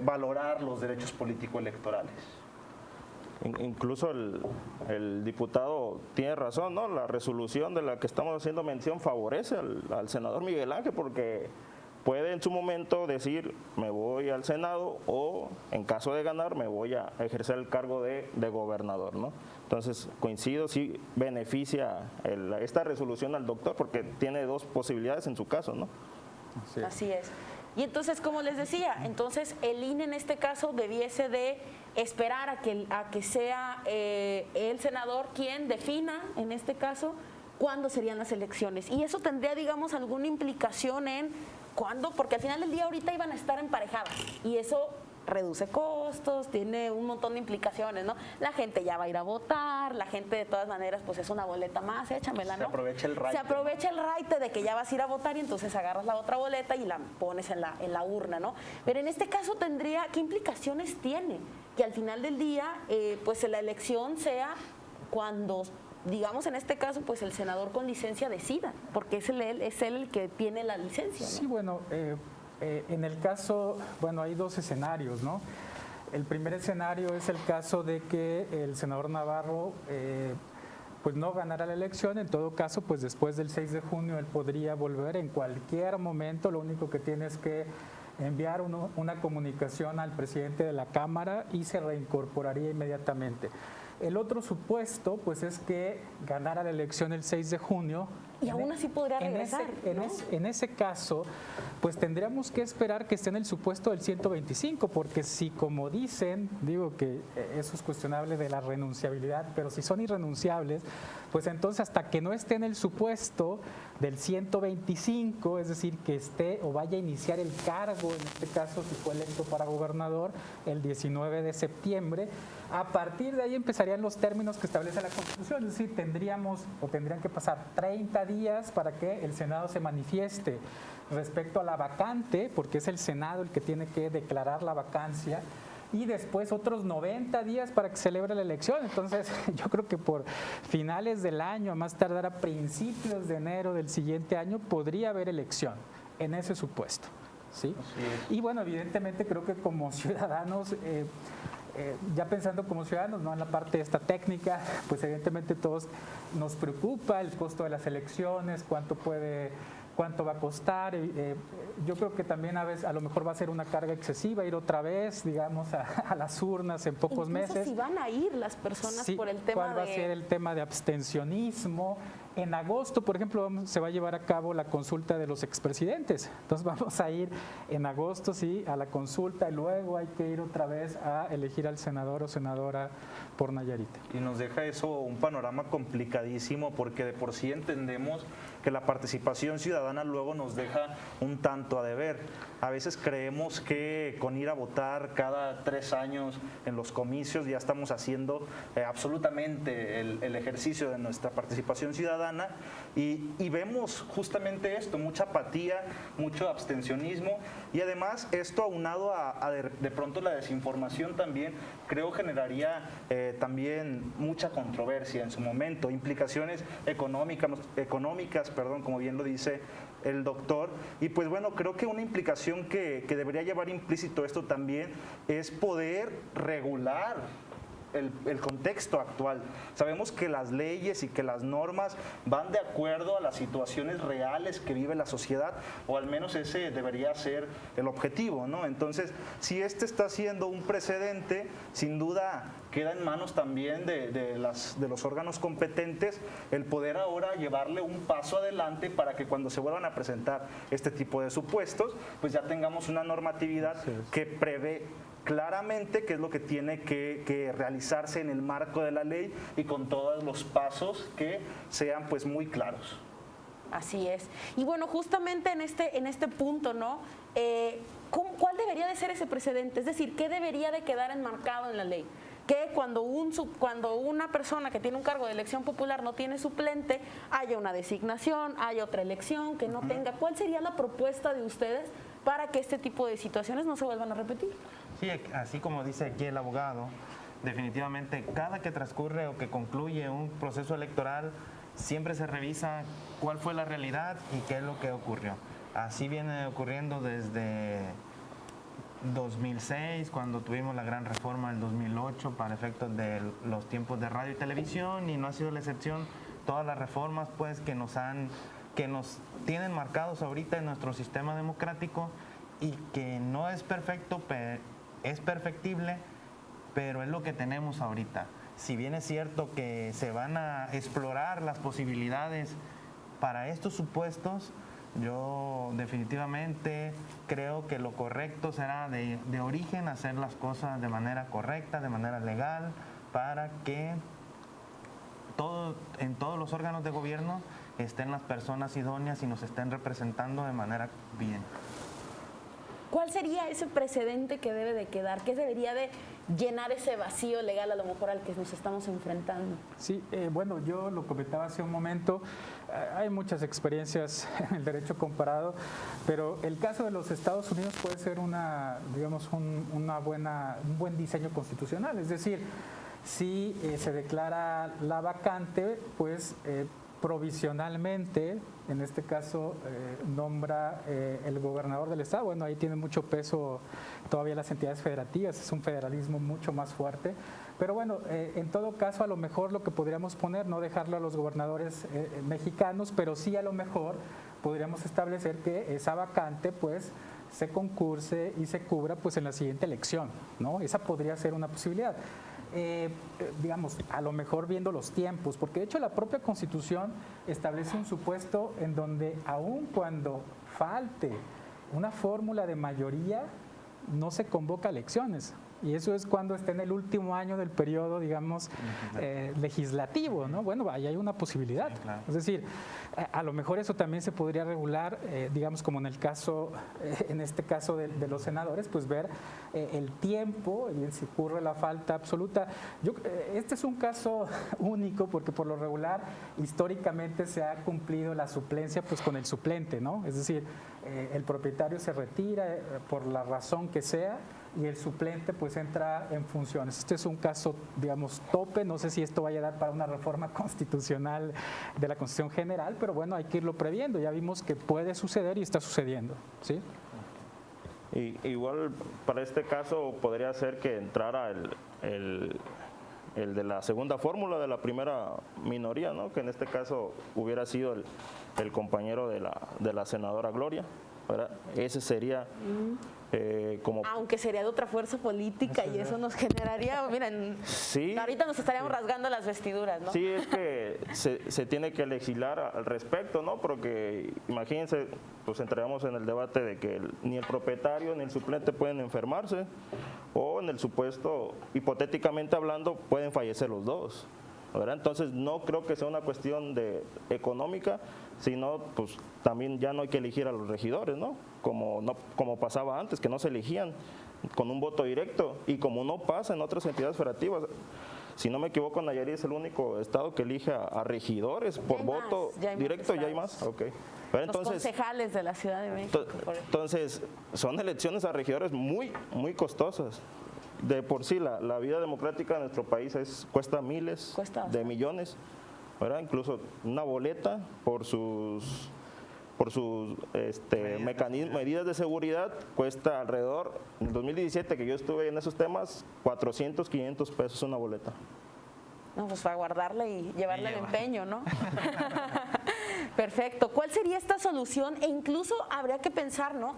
valorar los derechos político-electorales. Incluso el diputado tiene razón, ¿no? La resolución de la que estamos haciendo mención favorece al senador Miguel Ángel, porque puede en su momento decir me voy al Senado o en caso de ganar me voy a ejercer el cargo de gobernador, ¿no? Entonces coincido, sí beneficia esta resolución al doctor porque tiene dos posibilidades en su caso, ¿no? Sí. Así es. Y entonces, como les decía, entonces el INE en este caso debiese de esperar a que sea el senador quien defina, en este caso, cuándo serían las elecciones. Y eso tendría, digamos, alguna implicación en cuándo, porque al final del día ahorita iban a estar emparejadas. Y eso reduce costos, tiene un montón de implicaciones, ¿no? La gente ya va a ir a votar, la gente de todas maneras, pues es una boleta más, échamela, ¿no? Se aprovecha el raite. Se aprovecha el raite de que ya vas a ir a votar y entonces agarras la otra boleta y la pones en la urna, ¿no? Pero en este caso ¿qué implicaciones tiene? Que al final del día, pues la elección sea cuando, digamos en este caso, pues el senador con licencia decida, porque es él el que tiene la licencia, ¿no? Sí, bueno, en el caso, bueno, hay dos escenarios, ¿no? El primer escenario es el caso de que el senador Navarro pues no ganara la elección. En todo caso, pues después del 6 de junio él podría volver en cualquier momento. Lo único que tiene es que enviar una comunicación al presidente de la Cámara y se reincorporaría inmediatamente. El otro supuesto, pues, es que ganara la elección el 6 de junio. Y aún así podría regresar, ¿no? En ese caso, pues tendríamos que esperar que esté en el supuesto del 125, porque si, como dicen, digo que eso es cuestionable de la renunciabilidad, pero si son irrenunciables, pues entonces hasta que no esté en el supuesto del 125, es decir, que esté o vaya a iniciar el cargo, en este caso si fue electo para gobernador el 19 de septiembre, a partir de ahí empezarían los términos que establece la Constitución, es decir, tendrían que pasar 30 días para que el Senado se manifieste respecto a la vacante, porque es el Senado el que tiene que declarar la vacancia, y después otros 90 días para que celebre la elección. Entonces, yo creo que por finales del año, a más tardar a principios de enero del siguiente año, podría haber elección en ese supuesto, ¿sí? Y bueno, evidentemente creo que como ciudadanos, ya pensando como ciudadanos, no en la parte esta técnica, pues evidentemente todos nos preocupa el costo de las elecciones, cuánto va a costar. Yo creo que también a lo mejor va a ser una carga excesiva ir otra vez, digamos, a las urnas en pocos Incluso meses. si van a ir las personas Sí, por el tema ¿cuál va a ser el tema de abstencionismo? En agosto, por ejemplo, se va a llevar a cabo la consulta de los expresidentes. Entonces vamos a ir en agosto, sí, a la consulta y luego hay que ir otra vez a elegir al senador o senadora por Nayarit. Y nos deja eso un panorama complicadísimo porque de por sí entendemos que la participación ciudadana luego nos deja un tanto a deber. A veces creemos que con ir a votar cada 3 años en los comicios ya estamos haciendo absolutamente el ejercicio de nuestra participación ciudadana y vemos justamente esto, mucha apatía, mucho abstencionismo y además esto aunado a de pronto la desinformación también creo generaría también mucha controversia en su momento, implicaciones económicas, como bien lo dice el doctor. Y pues bueno, creo que una implicación que debería llevar implícito esto también es poder regular el contexto actual. Sabemos que las leyes y que las normas van de acuerdo a las situaciones reales que vive la sociedad, o al menos ese debería ser el objetivo, ¿no? Entonces, si este está siendo un precedente, sin duda queda en manos también de los órganos competentes el poder ahora llevarle un paso adelante para que cuando se vuelvan a presentar este tipo de supuestos, pues ya tengamos una normatividad que prevé claramente qué es lo que tiene que realizarse en el marco de la ley y con todos los pasos que sean pues muy claros. Así es. Y bueno, justamente en este punto, ¿no? ¿Cuál debería de ser ese precedente? Es decir, ¿qué debería de quedar enmarcado en la ley? Que cuando una persona que tiene un cargo de elección popular no tiene suplente, haya una designación, haya otra elección, que no tenga. ¿Cuál sería la propuesta de ustedes para que este tipo de situaciones no se vuelvan a repetir? Sí, así como dice aquí el abogado, definitivamente cada que transcurre o que concluye un proceso electoral, siempre se revisa cuál fue la realidad y qué es lo que ocurrió. Así viene ocurriendo desde 2006, cuando tuvimos la gran reforma del 2008 para efectos de los tiempos de radio y televisión, y no ha sido la excepción todas las reformas pues que nos tienen marcados ahorita en nuestro sistema democrático, y que no es perfecto, es perfectible, pero es lo que tenemos ahorita. Si bien es cierto que se van a explorar las posibilidades para estos supuestos, yo definitivamente creo que lo correcto será de origen hacer las cosas de manera correcta, de manera legal, para que en todos los órganos de gobierno estén las personas idóneas y nos estén representando de manera bien. ¿Cuál sería ese precedente que debe de quedar? ¿Qué debería de llenar ese vacío legal a lo mejor al que nos estamos enfrentando? Sí, bueno, yo lo comentaba hace un momento, hay muchas experiencias en el derecho comparado, pero el caso de los Estados Unidos puede ser un buen diseño constitucional, es decir, si se declara la vacante, pues provisionalmente, en este caso, nombra el gobernador del estado. Bueno, ahí tiene mucho peso todavía las entidades federativas, es un federalismo mucho más fuerte. Pero bueno, en todo caso, a lo mejor lo que podríamos poner, no dejarlo a los gobernadores mexicanos, pero sí a lo mejor podríamos establecer que esa vacante, pues, se concurse y se cubra pues en la siguiente elección, ¿no? Esa podría ser una posibilidad. Digamos, a lo mejor viendo los tiempos, porque de hecho la propia Constitución establece un supuesto en donde aun cuando falte una fórmula de mayoría, no se convoca elecciones. Y eso es cuando está en el último año del periodo, digamos, legislativo, ¿no? Bueno, ahí hay una posibilidad. Sí, claro. Es decir, a lo mejor eso también se podría regular, digamos, como en este caso de los senadores, pues ver el tiempo y si ocurre la falta absoluta. Este es un caso único porque por lo regular, históricamente se ha cumplido la suplencia pues con el suplente, ¿no? Es decir, el propietario se retira por la razón que sea, y el suplente pues entra en funciones. Este es un caso, digamos, tope, no sé si esto vaya a dar para una reforma constitucional de la Constitución General, pero bueno, hay que irlo previendo, ya vimos que puede suceder y está sucediendo, ¿sí? Y igual para este caso podría ser que entrara el de la segunda fórmula de la primera minoría, ¿no? Que en este caso hubiera sido el compañero de la senadora Gloria, ¿verdad? Ese sería como... Aunque sería de otra fuerza política y eso nos generaría, miren, sí, ahorita nos estaríamos rasgando las vestiduras, ¿no? Sí, es que se tiene que legislar al respecto, ¿no? Porque imagínense, pues entramos en el debate de que ni el propietario ni el suplente pueden enfermarse, o en el supuesto, hipotéticamente hablando, pueden fallecer los dos, ¿verdad? Entonces no creo que sea una cuestión económica, sino pues también ya no hay que elegir a los regidores, ¿no? Como pasaba antes, que no se elegían con un voto directo, y como no pasa en otras entidades federativas. Si no me equivoco, Nayarit es el único estado que elige a regidores por voto directo. ¿Ya hay más? Okay. Pero entonces, los concejales de la Ciudad de México. Entonces, son elecciones a regidores muy, muy costosas. De por sí, la vida democrática de nuestro país cuesta miles de millones, ¿verdad? Incluso una boleta por sus medidas de seguridad cuesta alrededor, en 2017 que yo estuve en esos temas, 400, 500 pesos una boleta. No, pues para guardarla y llevarla al empeño, ¿no? Perfecto. ¿Cuál sería esta solución? E incluso habría que pensar, ¿no?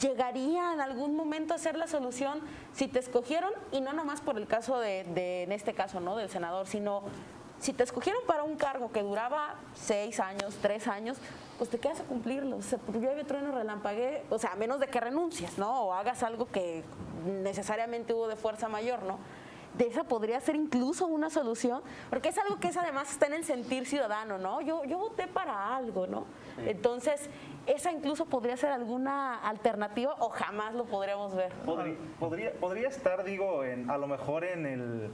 ¿llegaría en algún momento a ser la solución si te escogieron? Y no nomás por el caso en este caso, ¿no?, del senador, sino si te escogieron para un cargo que duraba 6 años, 3 años, pues te quedas a cumplirlo. O sea, llueve, trueno, relampaguee, o sea, a menos de que renuncies, ¿no? O hagas algo que necesariamente hubo de fuerza mayor, ¿no? De esa podría ser incluso una solución, porque es algo que además está en el sentir ciudadano, ¿no? Yo voté para algo, ¿no? Sí. Entonces, esa incluso podría ser alguna alternativa o jamás lo podríamos ver. Podría estar, digo, a lo mejor en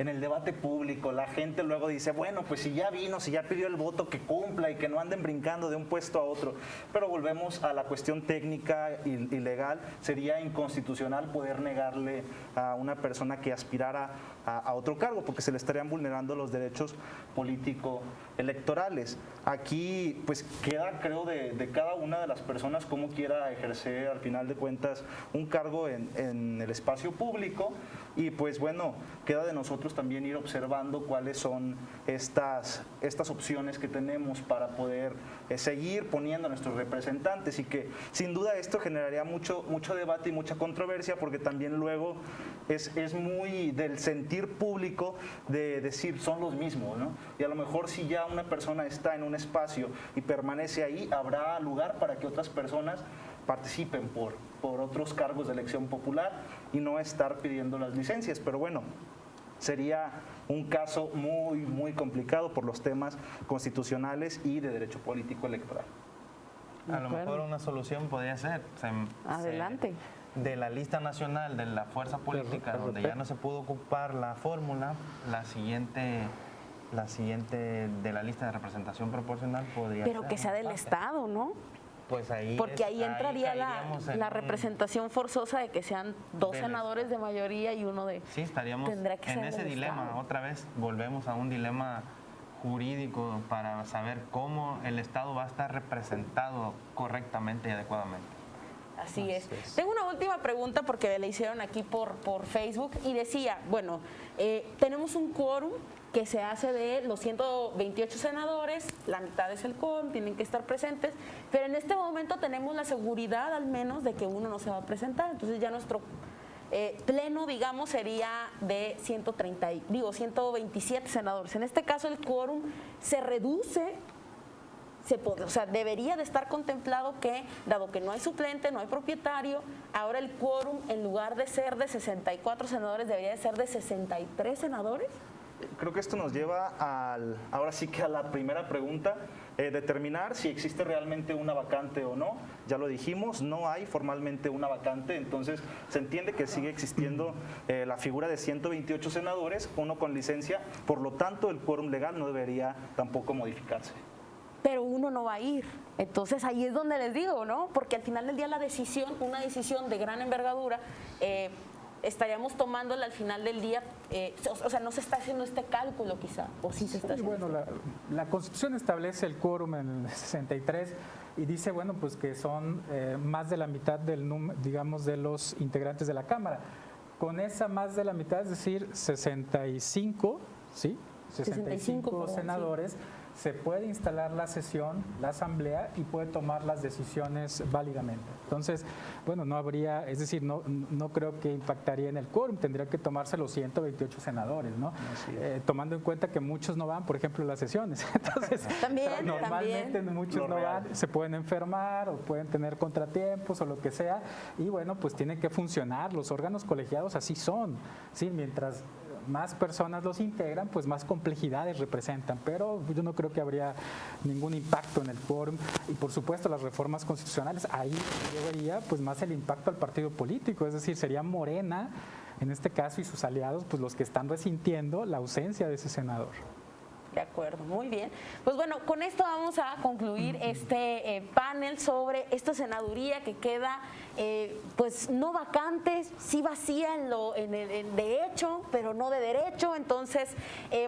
el debate público. La gente luego dice, bueno, pues si ya vino, si ya pidió el voto, que cumpla y que no anden brincando de un puesto a otro. Pero volvemos a la cuestión técnica y legal. Sería inconstitucional poder negarle a una persona que aspirara a otro cargo, porque se le estarían vulnerando los derechos político-electorales. Aquí pues queda, creo, de cada una de las personas cómo quiera ejercer al final de cuentas un cargo en el espacio público, y pues bueno, queda de nosotros también ir observando cuáles son estas opciones que tenemos para poder seguir poniendo a nuestros representantes, y que sin duda esto generaría mucho debate y mucha controversia, porque también luego es muy del sentir público de decir son los mismos, ¿no? Y a lo mejor si ya una persona está en un espacio y permanece ahí, habrá lugar para que otras personas participen por otros cargos de elección popular y no estar pidiendo las licencias. Pero bueno, sería un caso muy, muy complicado por los temas constitucionales y de derecho político electoral. A lo mejor una solución podría ser adelante. De la lista nacional de la fuerza política, donde ya no se pudo ocupar la fórmula, la siguiente de la lista de representación proporcional podría ser. Pero que sea del Estado, ¿no? Pues ahí porque ahí entraría la representación forzosa de que sean 2 senadores de mayoría y uno de... Sí, estaríamos en ese dilema. Estado. Otra vez volvemos a un dilema jurídico para saber cómo el Estado va a estar representado correctamente y adecuadamente. Así es. Tengo una última pregunta porque le hicieron aquí por Facebook y decía, bueno, tenemos un quórum que se hace de los 128 senadores, la mitad es el quórum, tienen que estar presentes, pero en este momento tenemos la seguridad al menos de que uno no se va a presentar, entonces ya nuestro pleno, digamos, sería de 127 senadores. En este caso el quórum se reduce. O sea, debería de estar contemplado que, dado que no hay suplente, no hay propietario, ahora el quórum, en lugar de ser de 64 senadores, debería de ser de 63 senadores. Creo que esto nos lleva ahora sí que a la primera pregunta, determinar si existe realmente una vacante o no. Ya lo dijimos, no hay formalmente una vacante, entonces se entiende que sigue existiendo la figura de 128 senadores, uno con licencia, por lo tanto el quórum legal no debería tampoco modificarse. Pero uno no va a ir. Entonces ahí es donde les digo, ¿no? Porque al final del día la decisión, una decisión de gran envergadura, estaríamos tomándola al final del día, o sea, no se está haciendo este cálculo quizá, o sí se está haciendo. Bueno, la Constitución establece el quórum en el 63 y dice, bueno, pues que son más de la mitad digamos, de los integrantes de la Cámara. Con esa más de la mitad, es decir, 65, ¿sí? 65 senadores. Sí. Se puede instalar la sesión, la asamblea, y puede tomar las decisiones válidamente. Entonces, bueno, no habría, es decir, no creo que impactaría en el quórum, tendría que tomarse los 128 senadores, ¿no? Tomando en cuenta que muchos no van, por ejemplo, a las sesiones. Entonces, normalmente muchos no van, se pueden enfermar o pueden tener contratiempos o lo que sea, y bueno, pues tienen que funcionar. Los órganos colegiados así son, ¿sí? Mientras más personas los integran, pues más complejidades representan, pero yo no creo que habría ningún impacto en el quórum. Y por supuesto las reformas constitucionales, ahí llevaría pues más el impacto al partido político, es decir, sería Morena en este caso y sus aliados pues los que están resintiendo la ausencia de ese senador. De acuerdo, muy bien. Pues bueno, con esto vamos a concluir este panel sobre esta senaduría que queda pues no vacante, sí vacía de hecho, pero no de derecho. Entonces,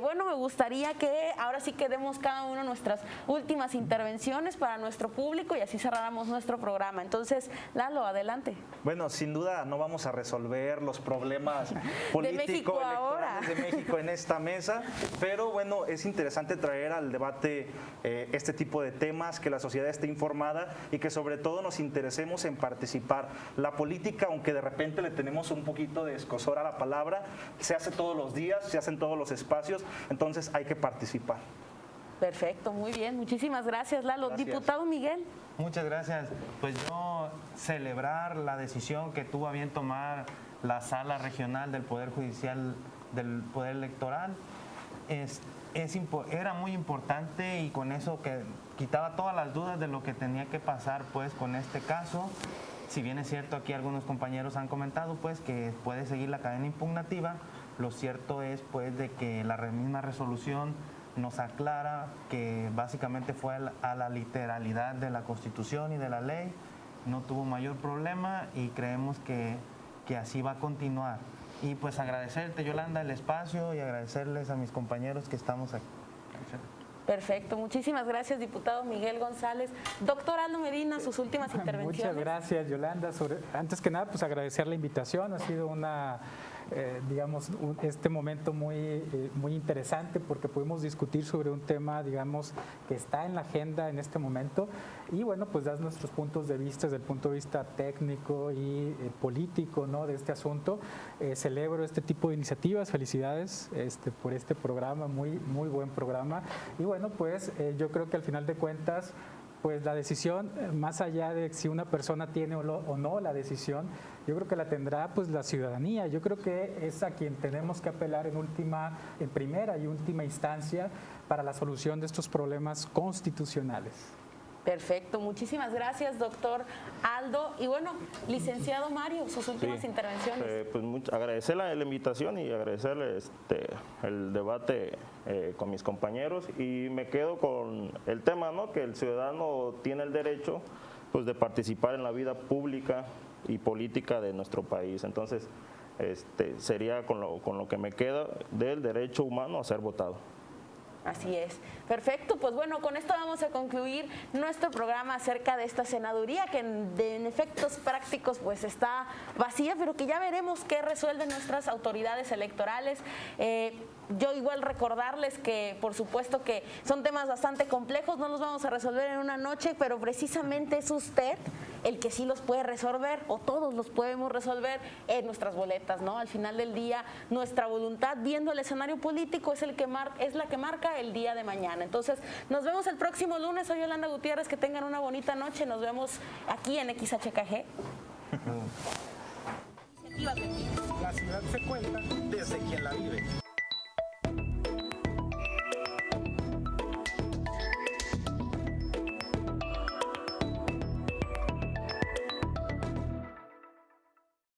bueno, me gustaría que ahora sí que demos cada uno nuestras últimas intervenciones para nuestro público y así cerráramos nuestro programa. Entonces, Lalo, adelante. Bueno, sin duda no vamos a resolver los problemas político-electorales ahora. de México en esta mesa, pero bueno, es interesante traer al debate este tipo de temas, que la sociedad esté informada y que sobre todo nos interesemos en participar. La política, aunque de repente le tenemos un poquito de escozor a la palabra, se hace todos los días, se hace en todos los espacios, entonces hay que participar. Perfecto, muy bien. Muchísimas gracias, Lalo. Gracias. Diputado Miguel. Muchas gracias. Pues yo celebrar la decisión que tuvo a bien tomar la Sala Regional del Poder Judicial del Poder Electoral. Era muy importante y con eso que quitaba todas las dudas de lo que tenía que pasar pues con este caso. Si bien es cierto, aquí algunos compañeros han comentado pues que puede seguir la cadena impugnativa, lo cierto es pues de que la misma resolución nos aclara que básicamente fue a la literalidad de la Constitución y de la ley, no tuvo mayor problema y creemos que así va a continuar. Y pues agradecerte, Yolanda, el espacio y agradecerles a mis compañeros que estamos aquí. Perfecto, muchísimas gracias, diputado Miguel González. Doctor Aldo Medina, sus últimas intervenciones. Muchas gracias, Yolanda. Antes que nada, pues agradecer la invitación. Ha sido este momento muy interesante porque pudimos discutir sobre un tema, digamos, que está en la agenda en este momento y bueno, pues das nuestros puntos de vista desde el punto de vista técnico y político, ¿no?, de este asunto. Celebro este tipo de iniciativas, felicidades por este programa, muy buen programa y bueno, pues yo creo que al final de cuentas pues la decisión, más allá de si una persona tiene o no la decisión, yo creo que la tendrá pues la ciudadanía. Yo creo que es a quien tenemos que apelar en primera y última instancia para la solución de estos problemas constitucionales. Perfecto, muchísimas gracias, doctor Aldo. Y bueno, licenciado Mario, sus últimas intervenciones. Pues agradecerle la invitación y agradecerle el debate con mis compañeros y me quedo con el tema, ¿no?, que el ciudadano tiene el derecho pues de participar en la vida pública y política de nuestro país. Entonces, sería con lo que me queda del derecho humano a ser votado. Así es. Perfecto, pues bueno, con esto vamos a concluir nuestro programa acerca de esta senaduría que en efectos prácticos pues está vacía, pero que ya veremos qué resuelven nuestras autoridades electorales. Yo igual recordarles que por supuesto que son temas bastante complejos, no los vamos a resolver en una noche, pero precisamente es usted el que sí los puede resolver o todos los podemos resolver en nuestras boletas, ¿no? Al final del día, nuestra voluntad viendo el escenario político es la que marca el día de mañana. Entonces, nos vemos el próximo lunes. Soy Yolanda Gutiérrez, que tengan una bonita noche. Nos vemos aquí en XHKG. La ciudad se cuenta desde quien la vive.